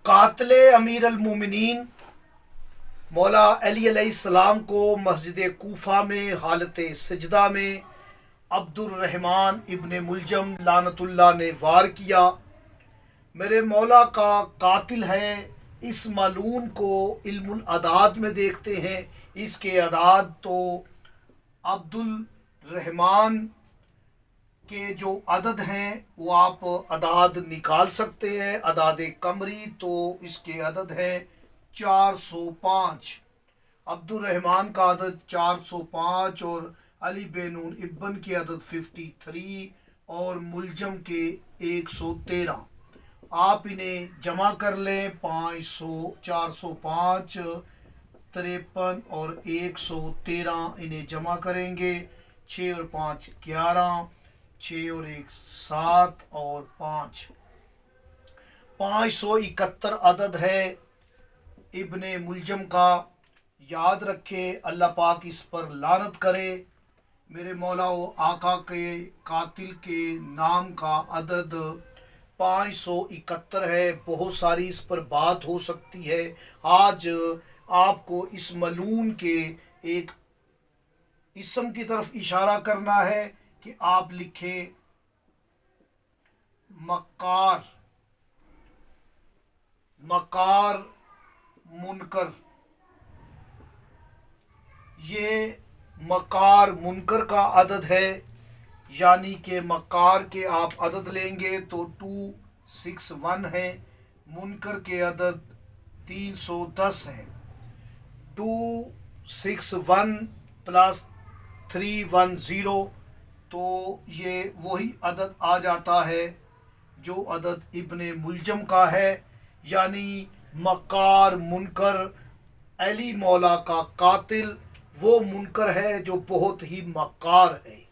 قاتل امیر المومنین مولا علی علیہ السلام کو مسجد کوفہ میں حالت سجدہ میں عبد الرحمن ابن ملجم لعنت اللہ نے وار کیا۔ میرے مولا کا قاتل ہے۔ اس ملعون کو علم العداد میں دیکھتے ہیں، اس کے اعداد تو عبد الرحمن کے جو عدد ہیں وہ آپ اعداد نکال سکتے ہیں۔ اعداد قمری تو اس کے عدد ہے 405۔ عبد الرحمن کا عدد 405 اور علی بن ابن کے عدد 53 اور ملجم کے 113۔ آپ انہیں جمع کر لیں، 405 53 اور 113 انہیں جمع کریں گے، 6 اور 5 11، 6 اور 1 7 اور 5 571 عدد ہے ابن ملجم کا۔ یاد رکھے، اللہ پاک اس پر لعنت کرے۔ میرے مولا و آقا کے قاتل کے نام کا عدد 571 ہے۔ بہت ساری اس پر بات ہو سکتی ہے۔ آج آپ کو اس ملعون کے ایک اسم کی طرف اشارہ کرنا ہے کہ آپ لکھیں مکار منکر۔ یہ مکار منکر کا عدد ہے، یعنی کہ مکار کے آپ عدد لیں گے تو 261 ہے، منکر کے عدد 310 ہیں۔ 261 پلس 310 تو یہ وہی عدد آ جاتا ہے جو عدد ابن ملجم کا ہے، یعنی مکار منکر علی مولا کا قاتل وہ منکر ہے جو بہت ہی مکار ہے۔